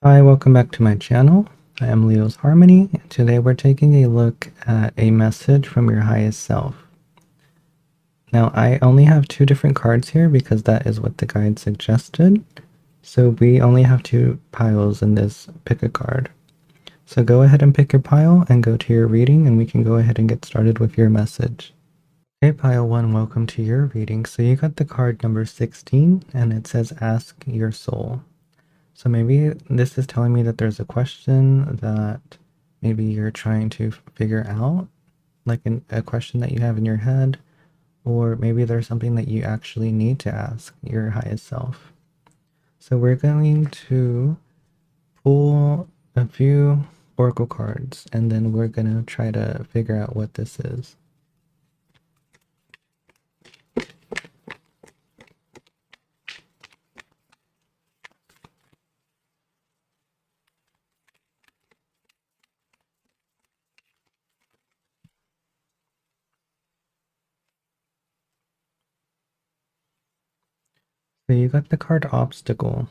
Hi, welcome back to my channel. I am Leo's Harmony, and today we're taking a look at a message from your highest self. Now, I only have two different cards here because that is what the guide suggested. So we only have two piles in this pick a card. So go ahead and pick your pile and go to your reading, and we can go ahead and get started with your message. Okay, pile one, welcome to your reading. So you got the card number 16, and it says ask your soul. So maybe this is telling me that there's a question that maybe you're trying to figure out, like a question that you have in your head, or maybe there's something that you actually need to ask your highest self. So we're going to pull a few oracle cards, and then we're going to try to figure out what this is. So you got the card obstacle.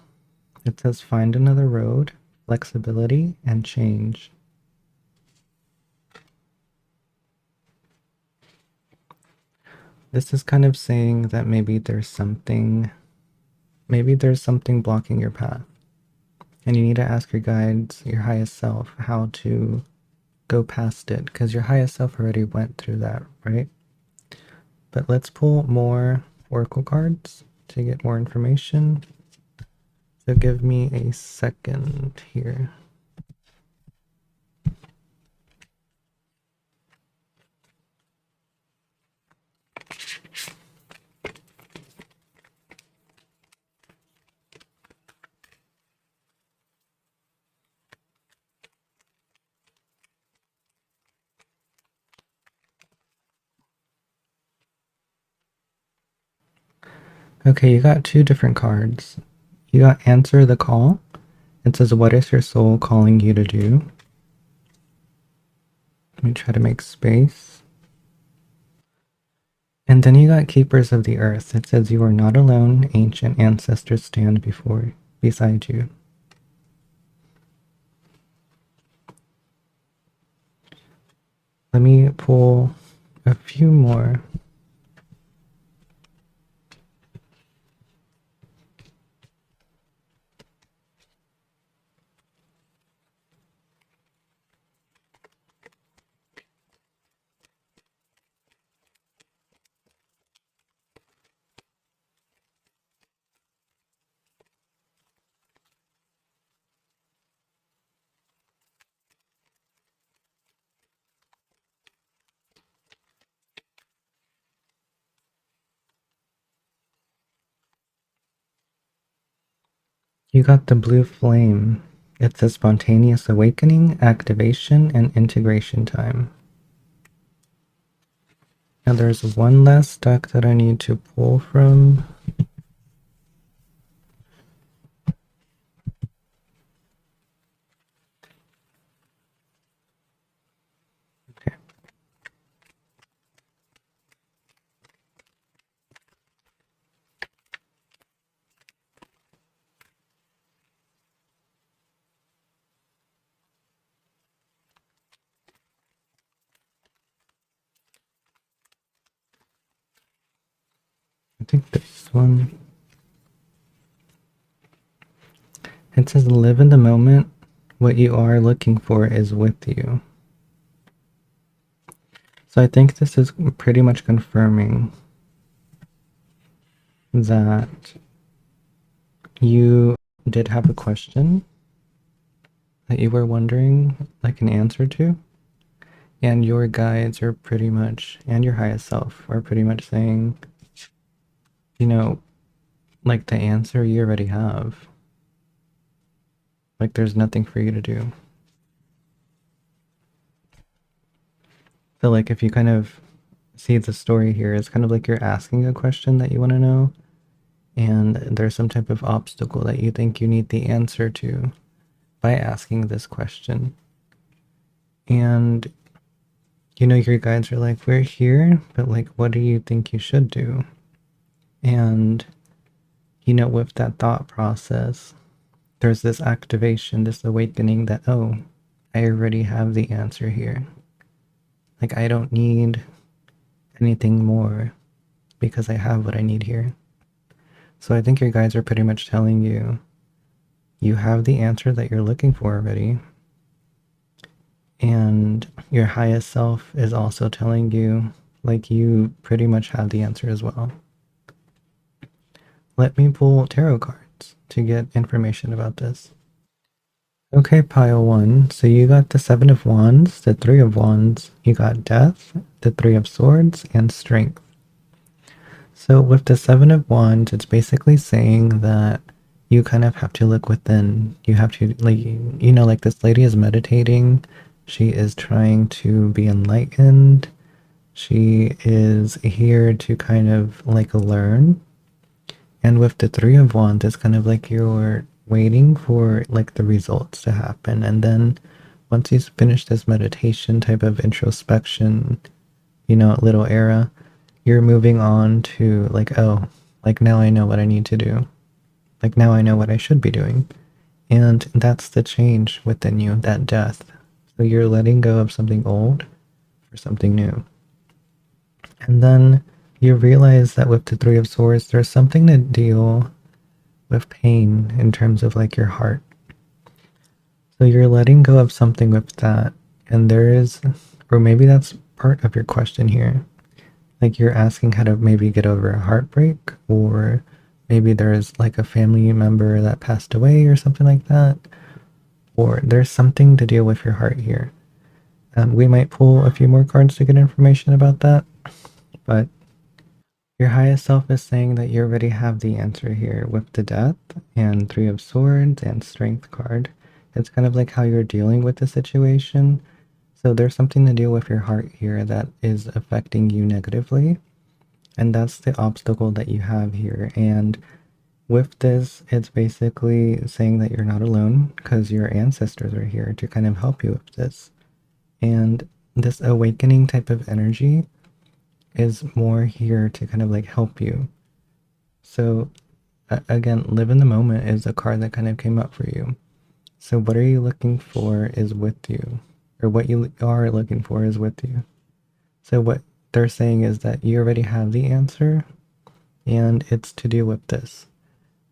It says find another road, flexibility, and change. This is kind of saying that maybe there's something blocking your path. And you need to ask your guides, your highest self, how to go past it, because your highest self already went through that, right? But let's pull more oracle cards to get more information. So give me a second here. Okay, you got two different cards. You got answer the call. It says, what is your soul calling you to do? Let me try to make space. And then you got keepers of the earth. It says, you are not alone. Ancient ancestors stand beside you. Let me pull a few more. You got the blue flame. It's a spontaneous awakening, activation, and integration time. Now there's one last deck that I need to pull from. Okay. I think this one. It says live in the moment. What you are looking for is with you. So I think this is pretty much confirming that you did have a question that you were wondering like an answer to, and your guides are pretty much, and your highest self are pretty much saying, you know, like the answer you already have. Like there's nothing for you to do. So like if you kind of see the story here, it's kind of like you're asking a question that you want to know, and there's some type of obstacle that you think you need the answer to by asking this question. And your guides are like, we're here, but like, what do you think you should do? And with that thought process, there's this activation, this awakening that, oh, I already have the answer here. Like, I don't need anything more because I have what I need here. So I think your guides are pretty much telling you you have the answer that you're looking for already. And your highest self is also telling you, like, you pretty much have the answer as well. Let me pull tarot cards to get information about this. Okay, pile one. So you got the Seven of Wands, the Three of Wands, you got Death, the Three of Swords, and Strength. So with the Seven of Wands, it's basically saying that you kind of have to look within. You have to, like, like this lady is meditating. She is trying to be enlightened. She is here to kind of like learn. And with the Three of Wands, it's kind of like you're waiting for like the results to happen. And then once you finish this meditation type of introspection, little era, you're moving on to like, oh, like now I know what I need to do. Like now I know what I should be doing. And that's the change within you, that death. So you're letting go of something old for something new. And then you realize that with the Three of Swords, there's something to deal with pain in terms of like your heart. So you're letting go of something with that. And there is, or maybe that's part of your question here. Like you're asking how to maybe get over a heartbreak, or maybe there's like a family member that passed away or something like that. Or there's something to deal with your heart here. We might pull a few more cards to get information about that, but your highest self is saying that you already have the answer here with the Death and Three of Swords and Strength card. It's kind of like how you're dealing with the situation. So there's something to deal with your heart here that is affecting you negatively. And that's the obstacle that you have here. And with this, it's basically saying that you're not alone because your ancestors are here to kind of help you with this. And this awakening type of energy is more here to kind of like help you. So again, live in the moment is a card that kind of came up for you. So what are you looking for is with you, or what you are looking for is with you. So what they're saying is that you already have the answer and it's to deal with this.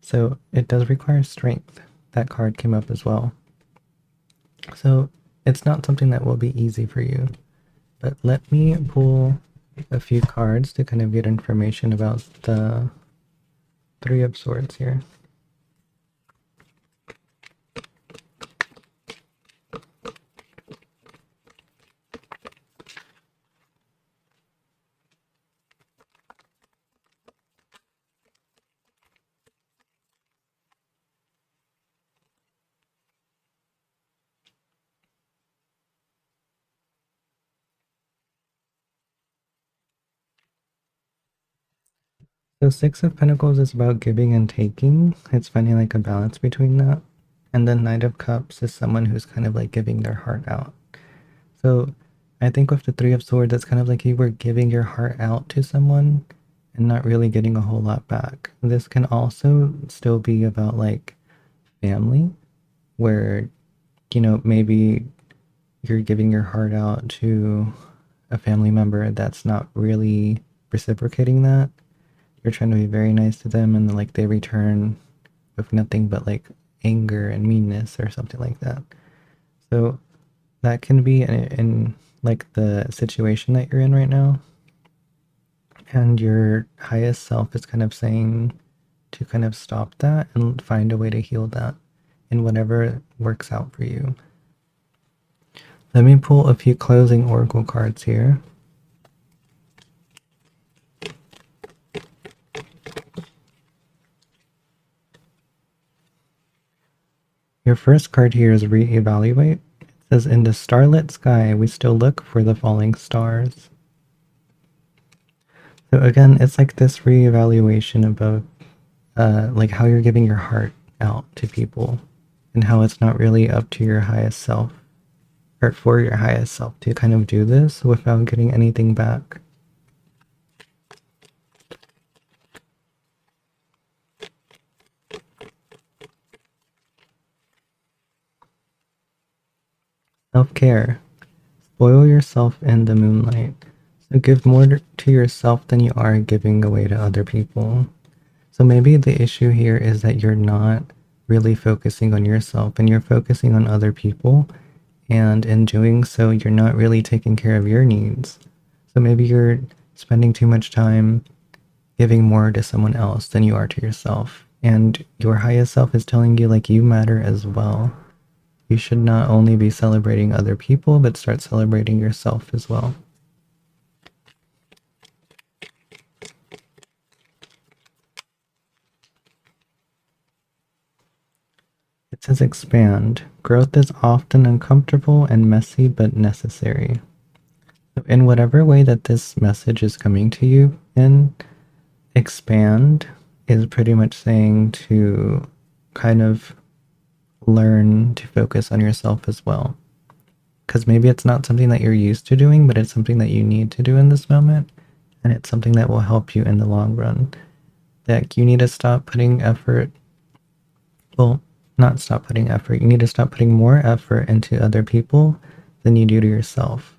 So it does require strength. That card came up as well. So it's not something that will be easy for you. But let me pull a few cards to kind of get information about the Three of Swords here. So Six of Pentacles is about giving and taking. It's finding like a balance between that. And then Knight of Cups is someone who's kind of like giving their heart out. So I think with the Three of Swords, it's kind of like you were giving your heart out to someone and not really getting a whole lot back. This can also still be about like family, where, maybe you're giving your heart out to a family member that's not really reciprocating that. You're trying to be very nice to them and like they return with nothing but like anger and meanness or something like that. So that can be in like the situation that you're in right now. And your highest self is kind of saying to kind of stop that and find a way to heal that in whatever works out for you. Let me pull a few closing oracle cards here. Your first card here is reevaluate. It says, in the starlit sky, we still look for the falling stars. So again, it's like this reevaluation about like how you're giving your heart out to people and how it's not really up to your highest self or for your highest self to kind of do this without getting anything back. Self-care. Spoil yourself in the moonlight. So give more to yourself than you are giving away to other people. So maybe the issue here is that you're not really focusing on yourself and you're focusing on other people. And in doing so, you're not really taking care of your needs. So maybe you're spending too much time giving more to someone else than you are to yourself. And your highest self is telling you, like, you matter as well. You should not only be celebrating other people, but start celebrating yourself as well. It says expand. Growth is often uncomfortable and messy, but necessary. So in whatever way that this message is coming to you in, expand is pretty much saying to kind of learn to focus on yourself as well. Because maybe it's not something that you're used to doing, but it's something that you need to do in this moment. And it's something that will help you in the long run. That you need to stop putting effort, well, not stop putting effort, you need to stop putting more effort into other people than you do to yourself.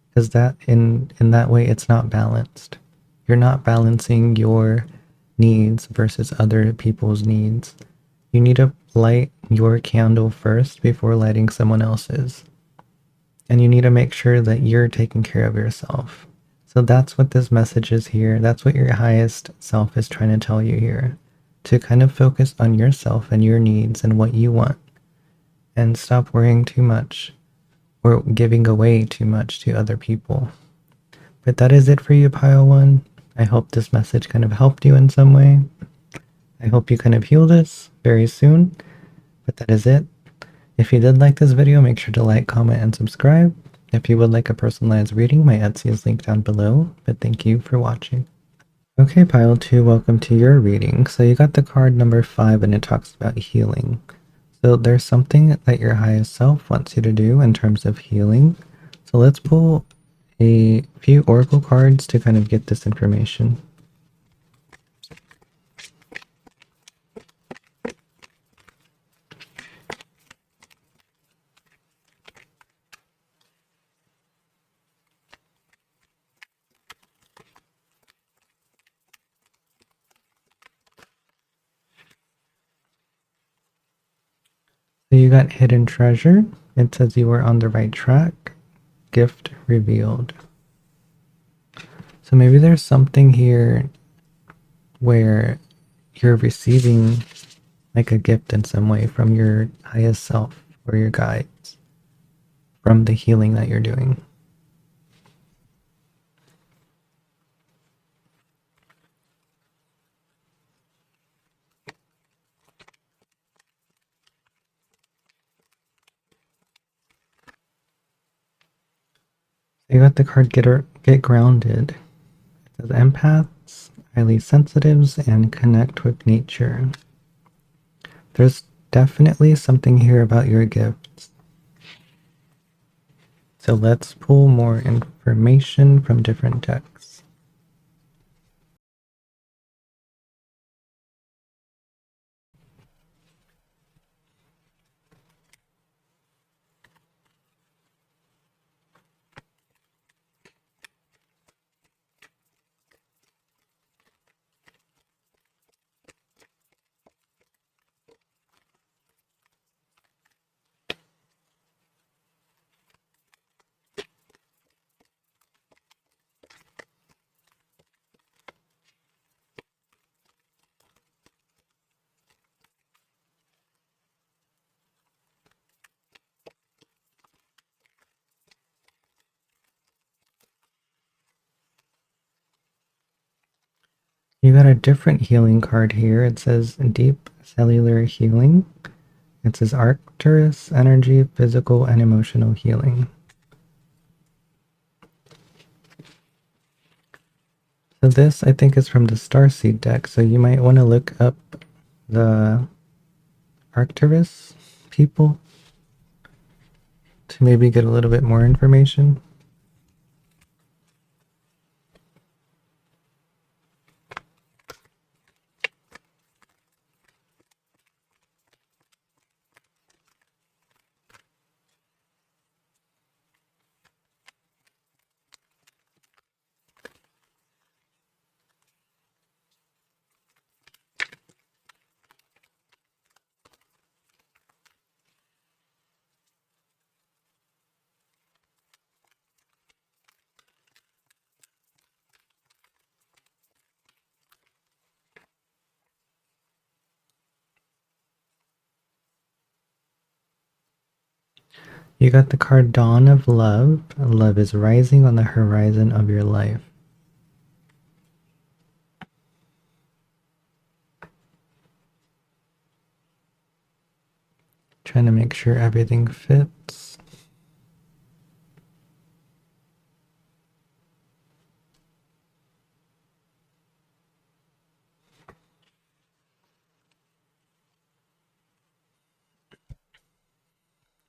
Because that in that way it's not balanced. You're not balancing your needs versus other people's needs. You need to light your candle first before lighting someone else's. And you need to make sure that you're taking care of yourself. So that's what this message is here. That's what your highest self is trying to tell you here. To kind of focus on yourself and your needs and what you want. And stop worrying too much or giving away too much to other people. But that is it for you, Pile 1. I hope this message kind of helped you in some way. I hope you kind of heal this very soon. But that is it. If you did like this video, make sure to like, comment, and subscribe. If you would like a personalized reading, my Etsy is linked down below. But thank you for watching. Okay, Pile 2, welcome to your reading. So you got the card number 5 and it talks about healing. So there's something that your highest self wants you to do in terms of healing. So let's pull a few oracle cards to kind of get this information. So you got hidden treasure. It says you were on the right track. Gift revealed. So maybe there's something here where you're receiving like a gift in some way from your highest self or your guides from the healing that you're doing. You got the card get grounded. It says empaths, highly sensitives, and connect with nature. There's definitely something here about your gifts. So let's pull more information from different decks. You got a different healing card here. It says deep cellular healing. It says Arcturus energy, physical and emotional healing. So this, I think, is from the Starseed deck. So you might want to look up the Arcturus people to maybe get a little bit more information. You got the card Dawn of Love. Love is rising on the horizon of your life. Trying to make sure everything fits.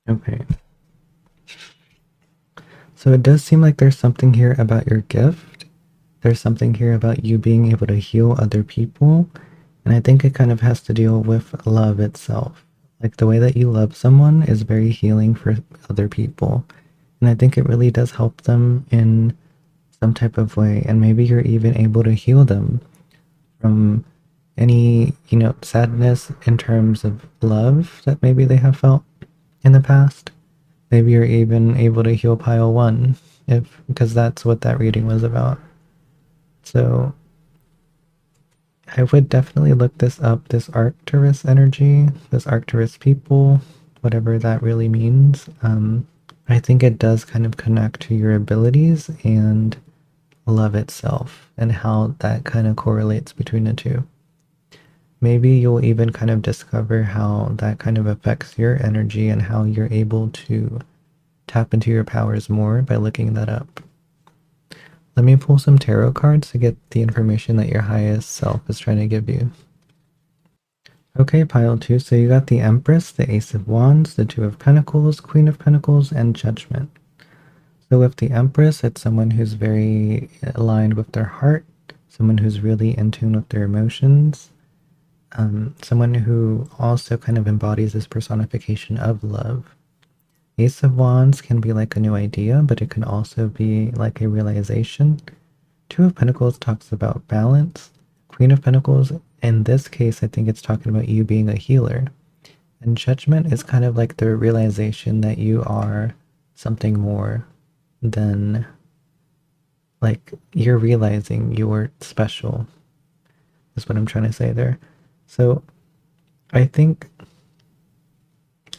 Okay. So it does seem like there's something here about your gift. There's something here about you being able to heal other people. And I think it kind of has to deal with love itself. Like the way that you love someone is very healing for other people. And I think it really does help them in some type of way. And maybe you're even able to heal them from any, sadness in terms of love that maybe they have felt in the past. Maybe you're even able to heal pile one, if because that's what that reading was about. So I would definitely look this up, this Arcturus energy, this Arcturus people, whatever that really means. I think it does kind of connect to your abilities and love itself and how that kind of correlates between the two. Maybe you'll even kind of discover how that kind of affects your energy and how you're able to tap into your powers more by looking that up. Let me pull some tarot cards to get the information that your highest self is trying to give you. Okay, pile two. So you got the Empress, the Ace of Wands, the Two of Pentacles, Queen of Pentacles, and Judgment. So with the Empress, it's someone who's very aligned with their heart, someone who's really in tune with their emotions, someone who also kind of embodies this personification of love. Ace of Wands can be like a new idea, but it can also be like a realization. Two of Pentacles talks about balance. Queen of Pentacles, in this case, I think it's talking about you being a healer. And Judgment is kind of like the realization that you are something more than, like, you're realizing you're special, is what I'm trying to say there. So I think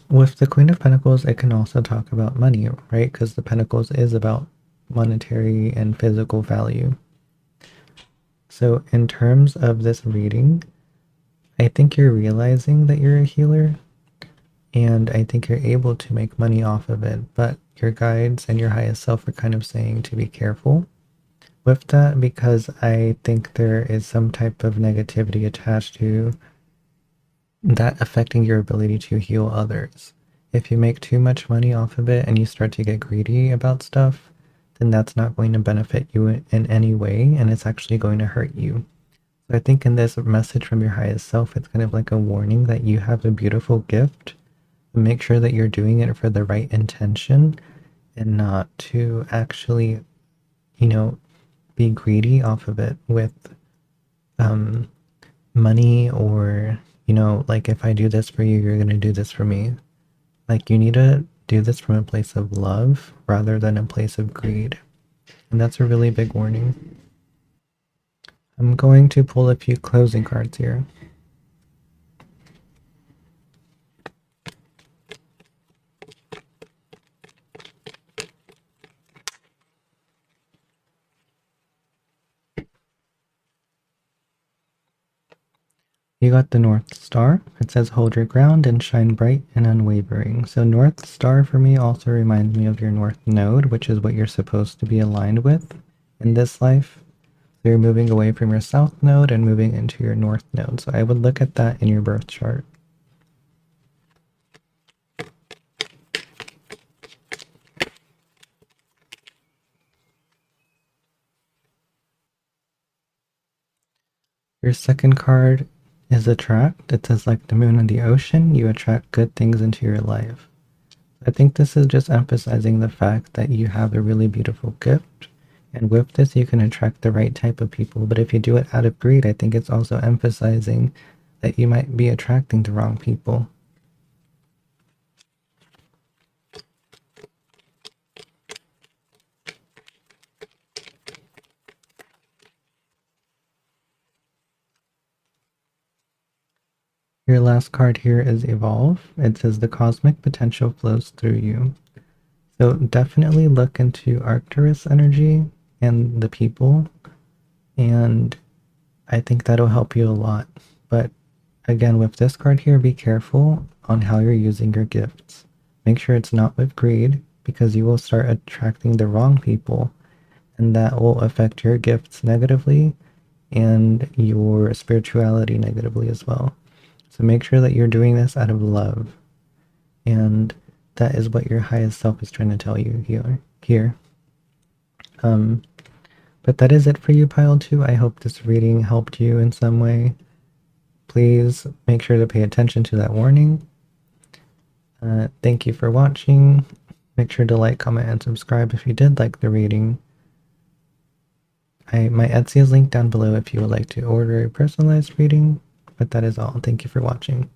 with the Queen of Pentacles, it can also talk about money, right? Because the Pentacles is about monetary and physical value. So in terms of this reading, I think you're realizing that you're a healer, and I think you're able to make money off of it, but your guides and your highest self are kind of saying to be careful with that because I think there is some type of negativity attached to that affecting your ability to heal others. If you make too much money off of it and you start to get greedy about stuff, then that's not going to benefit you in any way, and it's actually going to hurt you. So I think in this message from your highest self, it's kind of like a warning that you have a beautiful gift. Make sure that you're doing it for the right intention and not to actually, you know, be greedy off of it with um, money or, like if I do this for you, you're going to do this for me. Like you need to do this from a place of love rather than a place of greed. And that's a really big warning. I'm going to pull a few closing cards here. You got the North Star. It says hold your ground and shine bright and unwavering. So North Star for me also reminds me of your North Node, which is what you're supposed to be aligned with in this life. So you're moving away from your South Node and moving into your North Node. So I would look at that in your birth chart. Your second card is attract. It says like the moon and the ocean, you attract good things into your life. I think this is just emphasizing the fact that you have a really beautiful gift. And with this, you can attract the right type of people. But if you do it out of greed, I think it's also emphasizing that you might be attracting the wrong people. Your last card here is Evolve. It says the cosmic potential flows through you. So definitely look into Arcturus energy and the people, and I think that'll help you a lot. But again, with this card here, be careful on how you're using your gifts. Make sure it's not with greed, because you will start attracting the wrong people, and that will affect your gifts negatively and your spirituality negatively as well. So make sure that you're doing this out of love, and that is what your highest self is trying to tell you here. Um, but that is it for you, Pile 2. I hope this reading helped you in some way. Please make sure to pay attention to that warning. Thank you for watching. Make sure to like, comment, and subscribe if you did like the reading. My Etsy is linked down below if you would like to order a personalized reading. But that is all. Thank you for watching.